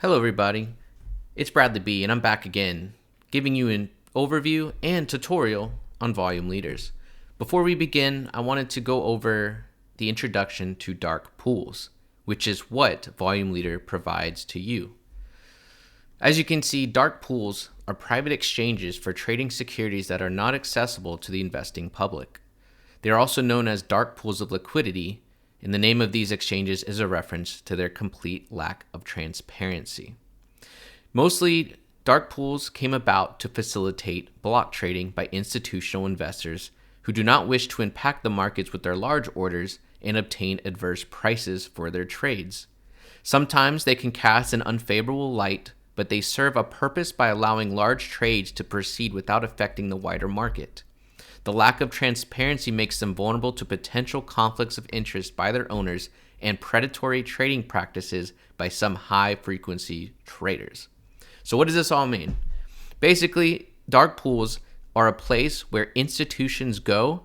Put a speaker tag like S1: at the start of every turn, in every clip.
S1: Hello everybody, it's Bradley B and I'm back again, giving you an overview and tutorial on volume leaders. Before we begin, I wanted to go over the introduction to dark pools, which is what Volume Leader provides to you. As you can see, dark pools are private exchanges for trading securities that are not accessible to the investing public. They are also known as dark pools of liquidity, and the name of these exchanges is a reference to their complete lack of transparency. Mostly, dark pools came about to facilitate block trading by institutional investors who do not wish to impact the markets with their large orders and obtain adverse prices for their trades. Sometimes they can cast an unfavorable light, but they serve a purpose by allowing large trades to proceed without affecting the wider market. The lack of transparency makes them vulnerable to potential conflicts of interest by their owners and predatory trading practices by some high-frequency traders. So what does this all mean? Basically, dark pools are a place where institutions go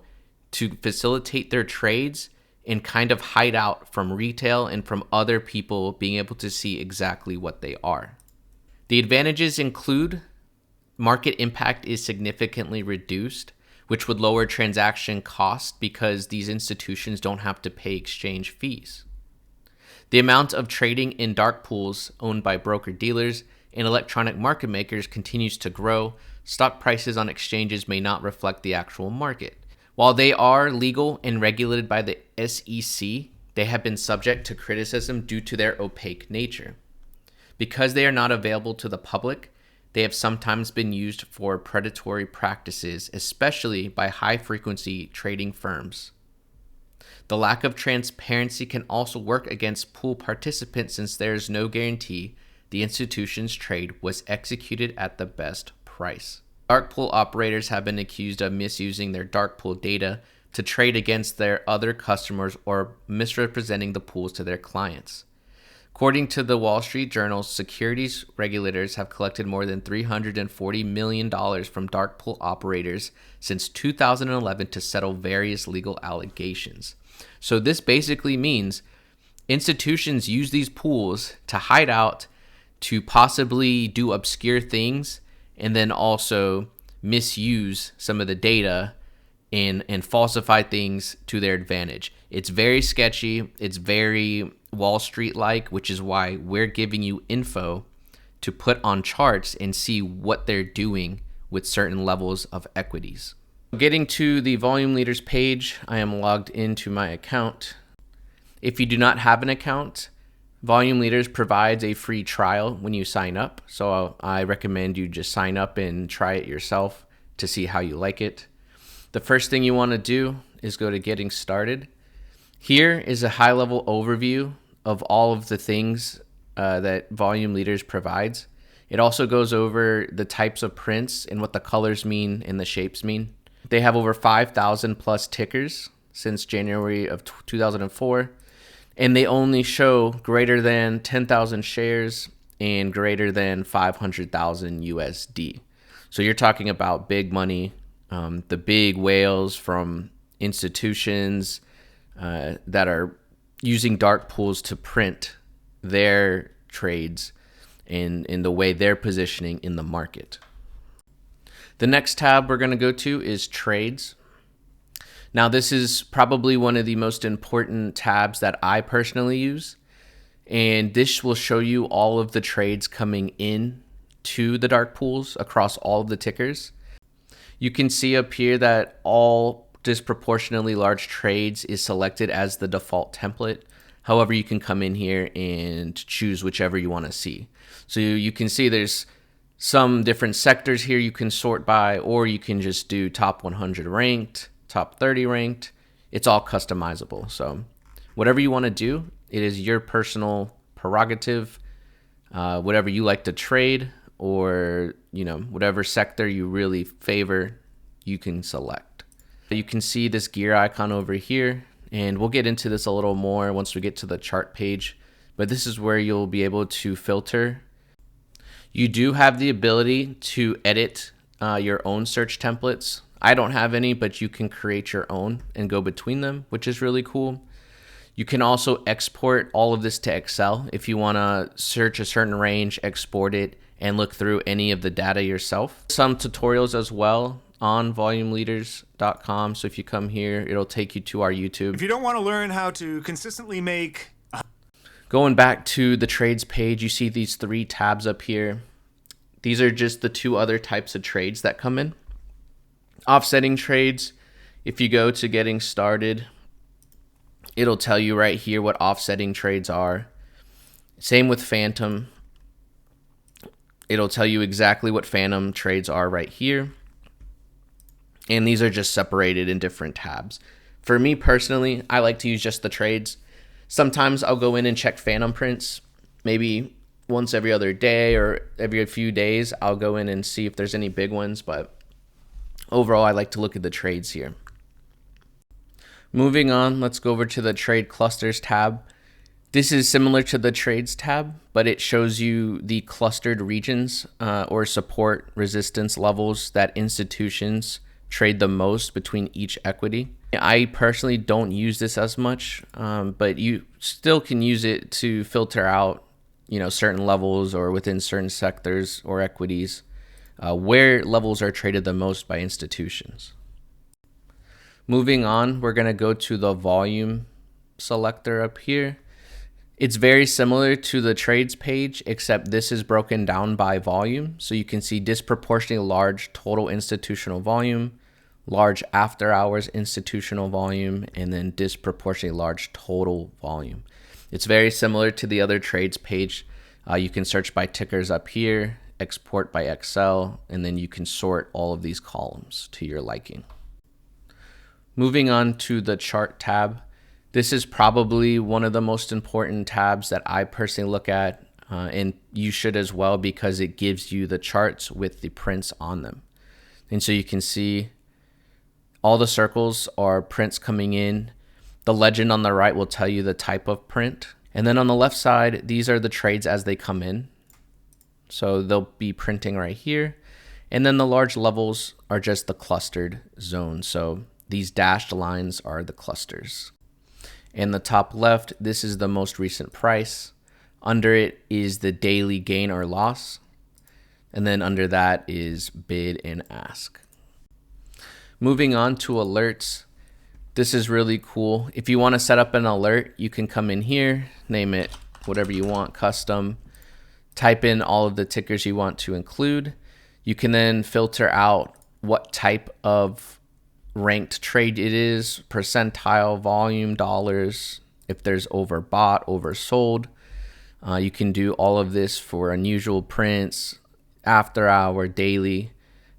S1: to facilitate their trades and kind of hide out from retail and from other people being able to see exactly what they are. The advantages include market impact is significantly reduced, which would lower transaction costs because these institutions don't have to pay exchange fees. The amount of trading in dark pools owned by broker-dealers and electronic market makers continues to grow. Stock prices on exchanges may not reflect the actual market. While they are legal and regulated by the SEC, they have been subject to criticism due to their opaque nature. Because they are not available to the public, they have sometimes been used for predatory practices, especially by high-frequency trading firms. The lack of transparency can also work against pool participants since there is no guarantee the institution's trade was executed at the best price. Dark pool operators have been accused of misusing their dark pool data to trade against their other customers or misrepresenting the pools to their clients. According to the Wall Street Journal, securities regulators have collected more than $340 million from dark pool operators since 2011 to settle various legal allegations. So this basically means institutions use these pools to hide out, to possibly do obscure things, and then also misuse some of the data and falsify things to their advantage. It's very sketchy. It's very Wall Street-like, which is why we're giving you info to put on charts and see what they're doing with certain levels of equities. Getting to the volume leaders page, I am logged into my account. If you do not have an account, Volume Leaders provides a free trial when you sign up. So I recommend you just sign up and try it yourself to see how you like it. The first thing you want to do is go to Getting Started. Here is a high-level overview of all of the things that Volume Leaders provides. It also goes over the types of prints and what the colors mean and the shapes mean. They have over 5,000 plus tickers since January of 2004, and they only show greater than 10,000 shares and greater than 500,000 USD. So you're talking about big money, the big whales from institutions that are using dark pools to print their trades in the way they're positioning in the market. The next tab we're going to go to is Trades. Now, this is probably one of the most important tabs that I personally use, and this will show you all of the trades coming in to the dark pools across all of the tickers. You can see up here that all disproportionately large trades is selected as the default template. However, you can come in here and choose whichever you want to see. So you can see there's some different sectors here you can sort by, or you can just do top 100 ranked, top 30 ranked. It's all customizable. So whatever you want to do, it is your personal prerogative. Whatever you like to trade, or whatever sector you really favor, you can select. You can see this gear icon over here, and we'll get into this a little more once we get to the chart page, but this is where you'll be able to filter. You do have the ability to edit your own search templates. I don't have any, but you can create your own and go between them, which is really cool. You can also export all of this to Excel if you want to search a certain range, export it, and look through any of the data yourself. Some tutorials as well on volumeleaders.com. So if you come here, it'll take you to our YouTube.
S2: If you don't want to learn how to consistently make...
S1: Going back to the trades page, you see these 3 tabs up here. These are just the 2 other types of trades that come in. Offsetting trades, if you go to getting started, it'll tell you right here what offsetting trades are. Same with phantom. It'll tell you exactly what phantom trades are right here. And these are just separated in different tabs. For me personally, I like to use just the trades. Sometimes I'll go in and check phantom prints. Maybe once every other day or every few days, I'll go in and see if there's any big ones. But overall, I like to look at the trades here. Moving on, let's go over to the trade clusters tab. This is similar to the trades tab, but it shows you the clustered regions or support resistance levels that institutions trade the most between each equity. I personally don't use this as much, but you still can use it to filter out, certain levels or within certain sectors or equities where levels are traded the most by institutions. Moving on, we're going to go to the volume selector up here. It's very similar to the trades page, except this is broken down by volume. So you can see disproportionately large total institutional volume, large after hours institutional volume, and then disproportionately large total volume. It's very similar to the other trades page. You can search by tickers up here, export by Excel, and then you can sort all of these columns to your liking. Moving on to the chart tab. This is probably one of the most important tabs that I personally look at, and you should as well, because it gives you the charts with the prints on them. And so you can see all the circles are prints coming in. The legend on the right will tell you the type of print. And then on the left side, these are the trades as they come in. So they'll be printing right here. And then the large levels are just the clustered zones. So these dashed lines are the clusters. In the top left, this is the most recent price. Under it is the daily gain or loss. And then under that is bid and ask. Moving on to alerts. This is really cool. If you want to set up an alert, you can come in here, name it whatever you want, custom, type in all of the tickers you want to include. You can then filter out what type of ranked trade it is, percentile, volume, dollars, if there's overbought, oversold. You can do all of this for unusual prints, after hour, daily,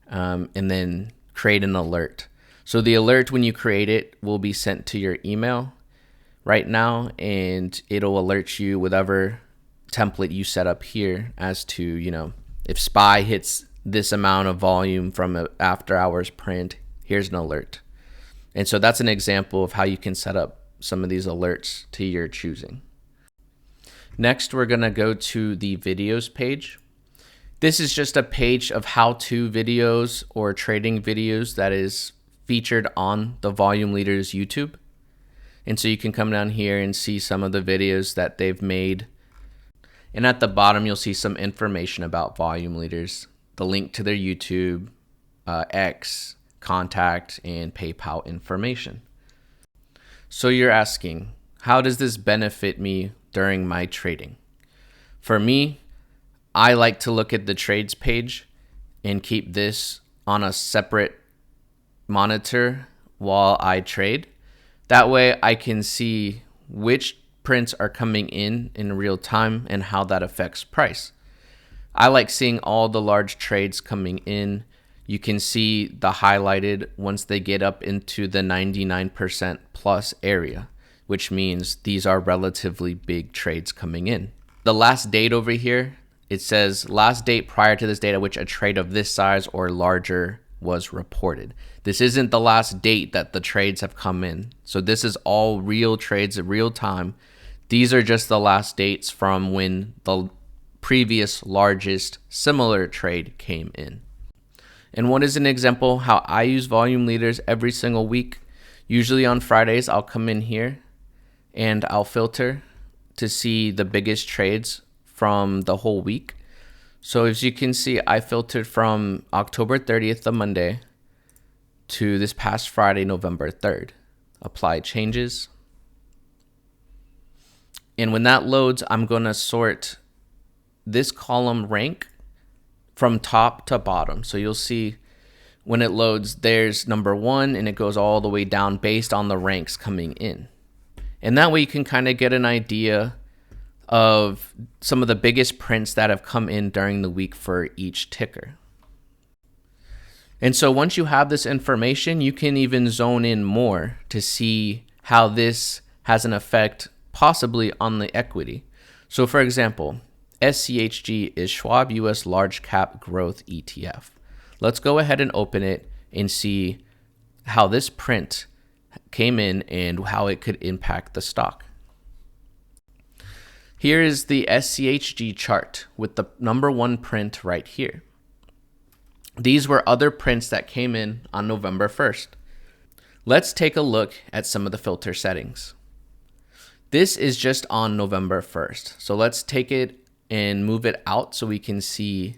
S1: and then create an alert. So the alert, when you create it, will be sent to your email right now, and it'll alert you whatever template you set up here as to, if SPY hits this amount of volume from an after hours print, here's an alert. And so that's an example of how you can set up some of these alerts to your choosing. Next, we're going to go to the videos page. This is just a page of how-to videos or trading videos that is featured on the Volume Leaders YouTube. And so you can come down here and see some of the videos that they've made. And at the bottom, you'll see some information about Volume Leaders, the link to their YouTube, X, contact, and PayPal information. So you're asking, how does this benefit me during my trading? For me, I like to look at the trades page and keep this on a separate monitor while I trade. That way I can see which prints are coming in real time and how that affects price. I like seeing all the large trades coming in. You can see the highlighted once they get up into the 99% plus area, which means these are relatively big trades coming in. The last date over here, it says last date prior to this date at which a trade of this size or larger was reported. This isn't the last date that the trades have come in. So this is all real trades in real time. These are just the last dates from when the previous largest similar trade came in. And what is an example how I use Volume Leaders every single week? Usually on Fridays, I'll come in here and I'll filter to see the biggest trades from the whole week. So as you can see, I filtered from October 30th, the Monday, to this past Friday, November 3rd. Apply changes. And when that loads, I'm going to sort this column rank from top to bottom. So you'll see when it loads, there's number 1, and it goes all the way down based on the ranks coming in. And that way you can kind of get an idea of some of the biggest prints that have come in during the week for each ticker. And so once you have this information, you can even zone in more to see how this has an effect possibly on the equity. So for example, SCHG is Schwab US Large Cap Growth ETF. Let's go ahead and open it and see how this print came in and how it could impact the stock. Here is the SCHG chart with the number 1 print right here. These were other prints that came in on November 1st. Let's take a look at some of the filter settings. This is just on November 1st. So let's take it and move it out so we can see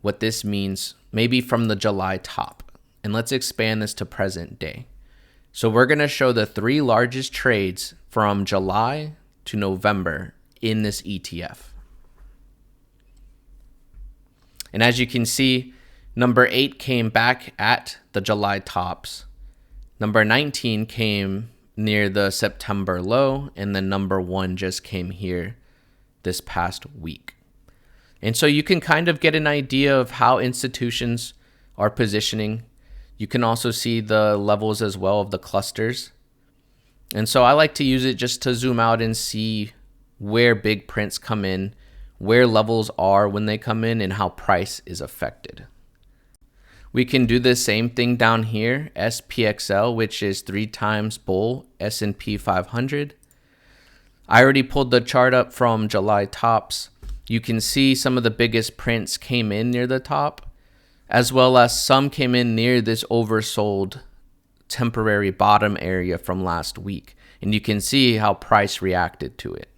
S1: what this means, maybe from the July top. And let's expand this to present day. So we're going to show the 3 largest trades from July to November in this ETF. And as you can see, number 8 came back at the July tops. Number 19 came near the September low, and then number 1 just came here this past week. And so you can kind of get an idea of how institutions are positioning. You can also see the levels as well of the clusters. And so I like to use it just to zoom out and see where big prints come in, where levels are when they come in, and how price is affected. We can do the same thing down here, SPXL, which is 3 times bull S&P 500. I already pulled the chart up from July tops. You can see some of the biggest prints came in near the top, as well as some came in near this oversold temporary bottom area from last week. And you can see how price reacted to it.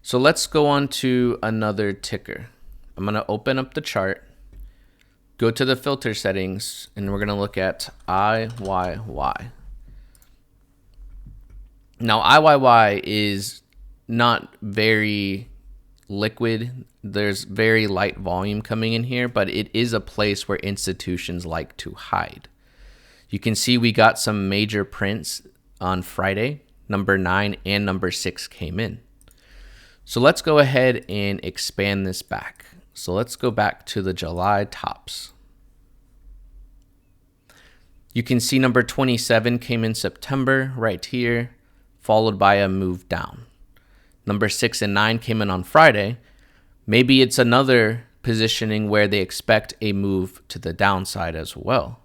S1: So let's go on to another ticker. I'm going to open up the chart, go to the filter settings, and we're going to look at IYY. Now, IYY is not very liquid. There's very light volume coming in here, but it is a place where institutions like to hide. You can see we got some major prints on Friday. Number 9 and number 6 came in. So let's go ahead and expand this back. So let's go back to the July tops. You can see number 27 came in September right here, followed by a move down. Number 6 and 9 came in on Friday. Maybe it's another positioning where they expect a move to the downside as well.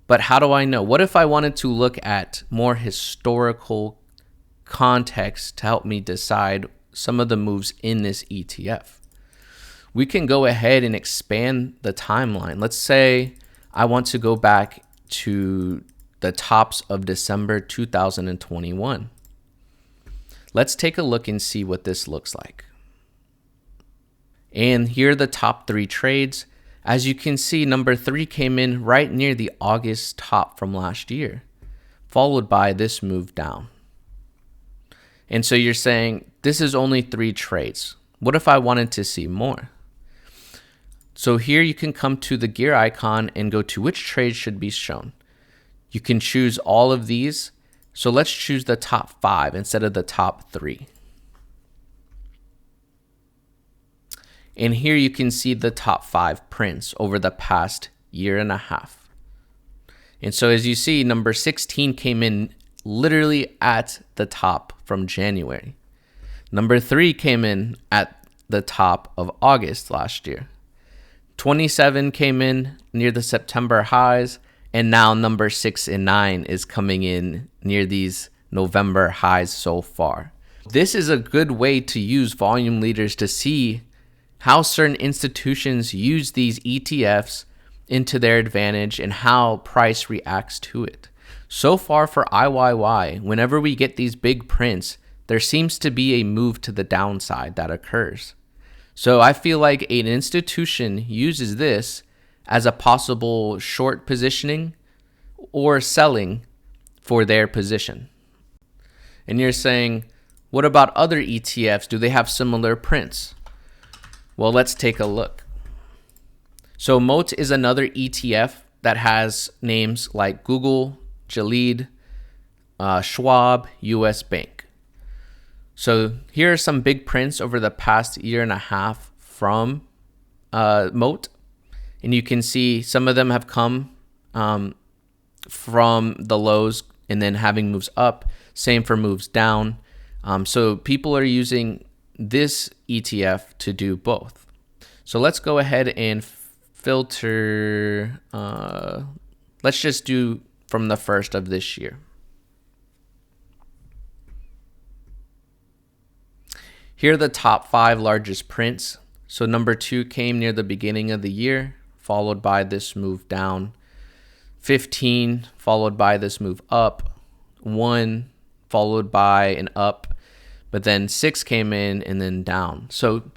S1: But how do I know? What if I wanted to look at more historical context to help me decide some of the moves in this ETF? We can go ahead and expand the timeline. Let's say I want to go back to the tops of December 2021. Let's take a look and see what this looks like. And here are the top 3 trades. As you can see, number 3 came in right near the August top from last year, followed by this move down. And so you're saying, this is only 3 trades. What if I wanted to see more? So here you can come to the gear icon and go to which trades should be shown. You can choose all of these. So let's choose the top 5 instead of the top 3. And here you can see the top 5 prints over the past year and a half. And so as you see, number 16 came in literally at the top from January. Number 3 came in at the top of August last year. 27 came in near the September highs, and now number 6 and 9 is coming in near these November highs so far. This is a good way to use volume leaders to see how certain institutions use these ETFs into their advantage and how price reacts to it. So far for IYY, whenever we get these big prints, there seems to be a move to the downside that occurs. So I feel like an institution uses this as a possible short positioning or selling for their position. And you're saying, what about other ETFs? Do they have similar prints? Well, let's take a look. So Moat is another ETF that has names like Google, Gilead, Schwab, US Bank. So here are some big prints over the past year and a half from Moat. And you can see some of them have come from the lows and then having moves up. Same for moves down. So people are using this ETF to do both. So let's go ahead and filter. Let's just do from the first of this year. Here are the top 5 largest prints. So number 2 came near the beginning of the year, followed by this move down. 15 followed by this move up. 1 followed by an up, but then 6 came in and then down. So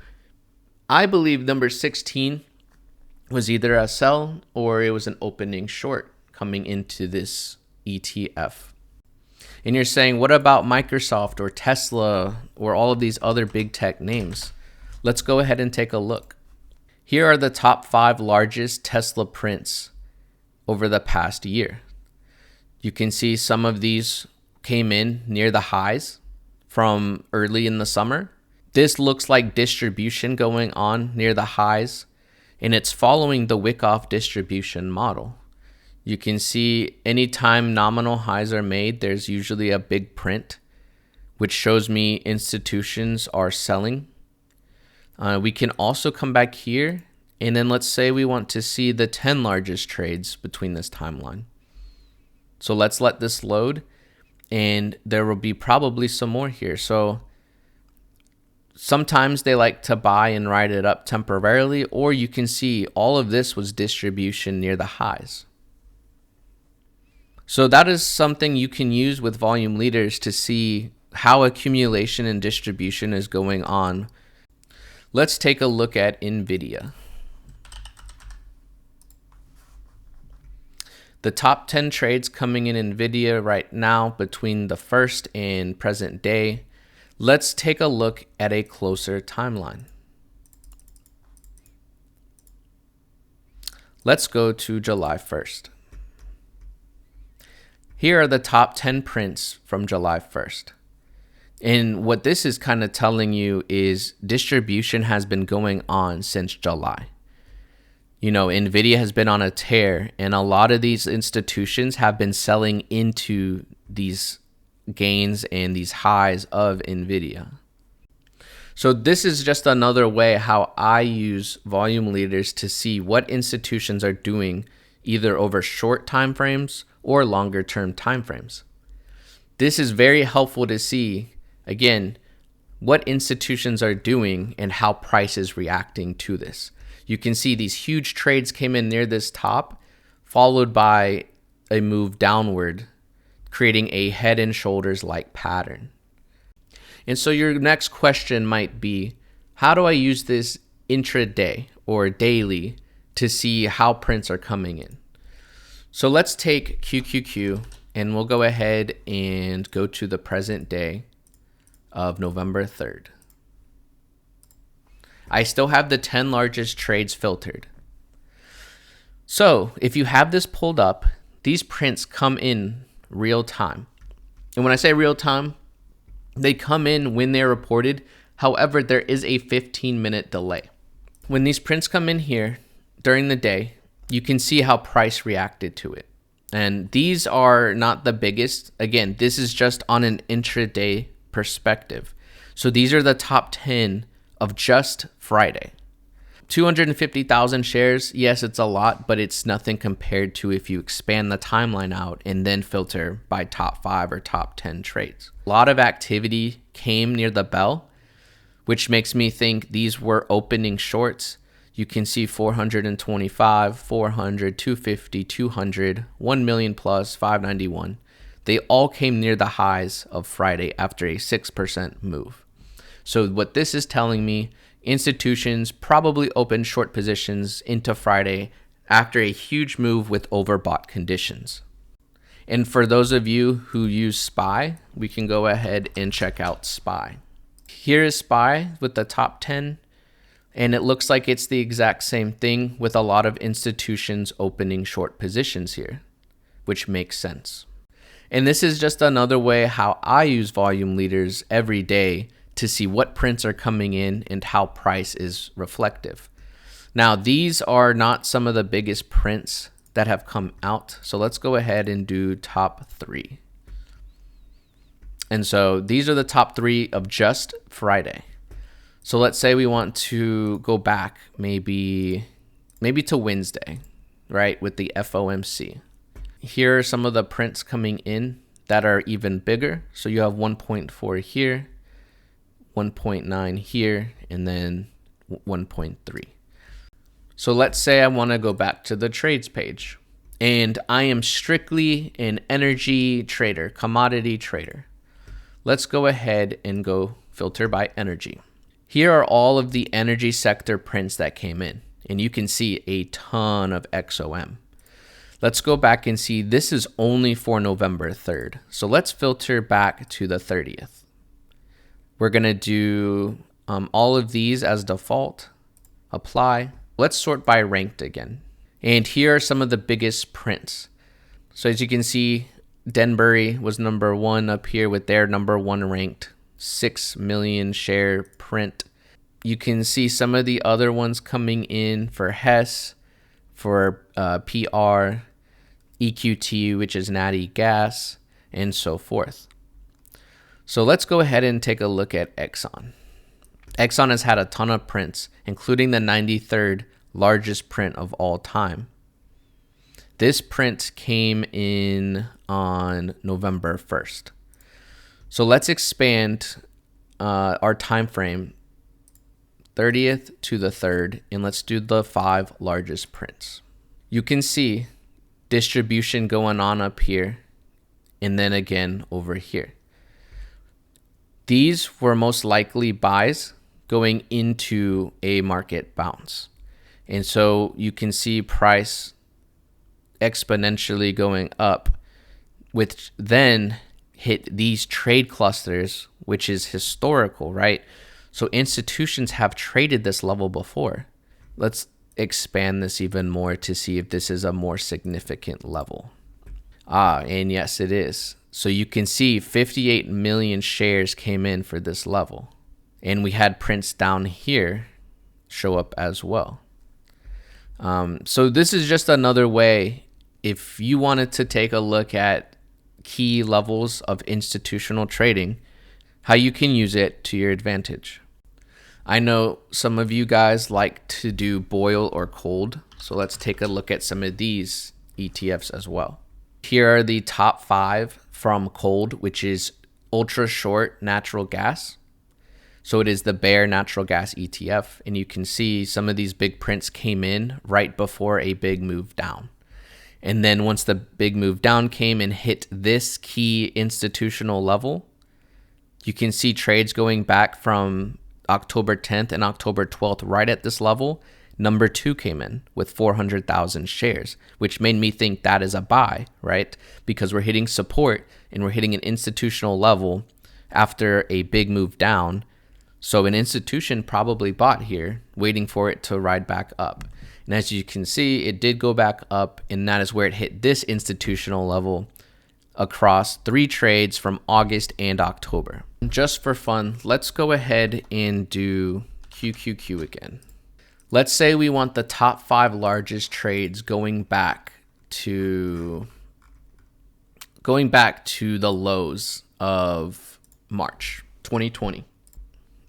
S1: I believe number 16 was either a sell or it was an opening short coming into this ETF. And you're saying, what about Microsoft or Tesla or all of these other big tech names? Let's go ahead and take a look. Here are the top 5 largest Tesla prints over the past year. You can see some of these came in near the highs from early in the summer. This looks like distribution going on near the highs, and it's following the Wyckoff distribution model. You can see anytime nominal highs are made, there's usually a big print, which shows me institutions are selling. We can also come back here, and then let's say we want to see the 10 largest trades between this timeline. So let's let this load, and there will be probably some more here. So sometimes they like to buy and ride it up temporarily, or you can see all of this was distribution near the highs. So that is something you can use with volume leaders to see how accumulation and distribution is going on. Let's take a look at NVIDIA. The top 10 trades coming in NVIDIA right now between the first and present day. Let's take a look at a closer timeline. Let's go to July 1st. Here are the top 10 prints from July 1st. And what this is kind of telling you is distribution has been going on since July. You know, NVIDIA has been on a tear, and a lot of these institutions have been selling into these gains and these highs of NVIDIA. So this is just another way how I use volume leaders to see what institutions are doing either over short time frames or longer term time frames. This is very helpful to see, again, what institutions are doing and how price is reacting to this. You can see these huge trades came in near this top, followed by a move downward, creating a head and shoulders like pattern. And so your next question might be, how do I use this intraday or daily to see how prints are coming in? So let's take QQQ, and we'll go ahead and go to the present day of November 3rd. I still have the 10 largest trades filtered. So if you have this pulled up, these prints come in real time. And when I say real time, they come in when they're reported. However, there is a 15-minute delay. When these prints come in here during the day, you can see how price reacted to it. And these are not the biggest. Again, this is just on an intraday perspective. So these are the top 10 of just Friday. 250,000 shares, yes, it's a lot, but it's nothing compared to if you expand the timeline out and then filter by top 5 or top 10 trades. A lot of activity came near the bell, which makes me think these were opening shorts. You can see 425, 400, 250, 200, 1 million plus, 591. they all came near the highs of Friday after a 6% move. So what this is telling me, institutions probably opened short positions into Friday after a huge move with overbought conditions. And for those of you who use SPY, we can go ahead and check out SPY. Here is SPY with the top 10, and it looks like it's the exact same thing with a lot of institutions opening short positions here, which makes sense. And this is just another way how I use volume leaders every day to see what prints are coming in and how price is reflective. Now, these are not some of the biggest prints that have come out. So let's go ahead and do top 3. And so these are the top 3 of just Friday. So let's say we want to go back maybe to Wednesday, right, with the FOMC. Here are some of the prints coming in that are even bigger. So you have 1.4 here, 1.9 here, and then 1.3. So let's say I want to go back to the trades page, and I am strictly an energy trader, commodity trader. Let's go ahead and go filter by energy. Here are all of the energy sector prints that came in, and you can see a ton of XOM. Let's go back and see this is only for November 3rd. So let's filter back to the 30th. We're going to do all of these as default, apply. Let's sort by ranked again. And here are some of the biggest prints. So as you can see, Denbury was number 1 up here with their number 1 ranked 6 million share print. You can see some of the other ones coming in for Hess, for PR, EQT, which is Natty Gas, and so forth. So let's go ahead and take a look at Exxon. Exxon has had a ton of prints, including the 93rd largest print of all time. This print came in on November 1st. So let's expand our time frame 30th to the 3rd, and let's do the 5 largest prints. You can see distribution going on up here, and then again over here. These were most likely buys going into a market bounce. And so you can see price exponentially going up, which then hit these trade clusters, which is historical, right? So institutions have traded this level before. Let's expand this even more to see if this is a more significant level. And yes, it is. So you can see 58 million shares came in for this level. And we had prints down here show up as well. So this is just another way, if you wanted to take a look at key levels of institutional trading, how you can use it to your advantage. I know some of you guys like to do boil or cold, so let's take a look at some of these ETFs as well. Here are the top 5 from cold, which is ultra short natural gas. So it is the Bear Natural Gas ETF, and you can see some of these big prints came in right before a big move down. And then once the big move down came and hit this key institutional level, you can see trades going back from October 10th and October 12th right at this level. Number 2 came in with 400,000 shares, which made me think that is a buy, right? Because we're hitting support and we're hitting an institutional level after a big move down. So an institution probably bought here, waiting for it to ride back up. And as you can see, it did go back up, and that is where it hit this institutional level across 3 trades from August and October. Just for fun, let's go ahead and do QQQ again. Let's say we want the top 5 largest trades going back to the lows of March 2020.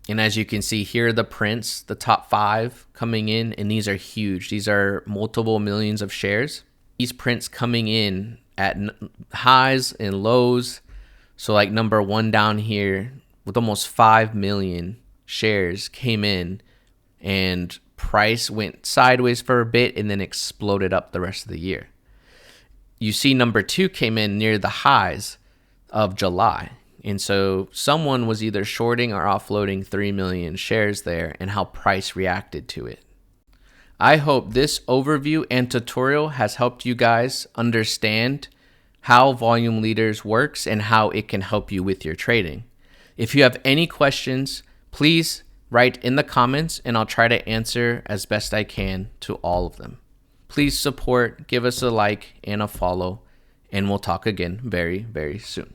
S1: And as you can see here, the prints, the top 5 coming in, and these are huge. These are multiple millions of shares. These prints coming in at highs and lows. So like number 1 down here with almost 5 million shares came in, and price went sideways for a bit and then exploded up the rest of the year. You see number 2 came in near the highs, of July. And so someone was either shorting or offloading 3 million shares there and how price reacted to it. I hope this overview and tutorial has helped you guys understand how volume leaders works and how it can help you with your trading. If you have any questions, please write in the comments and I'll try to answer as best I can to all of them. Please support, give us a like and a follow, and we'll talk again very, very soon.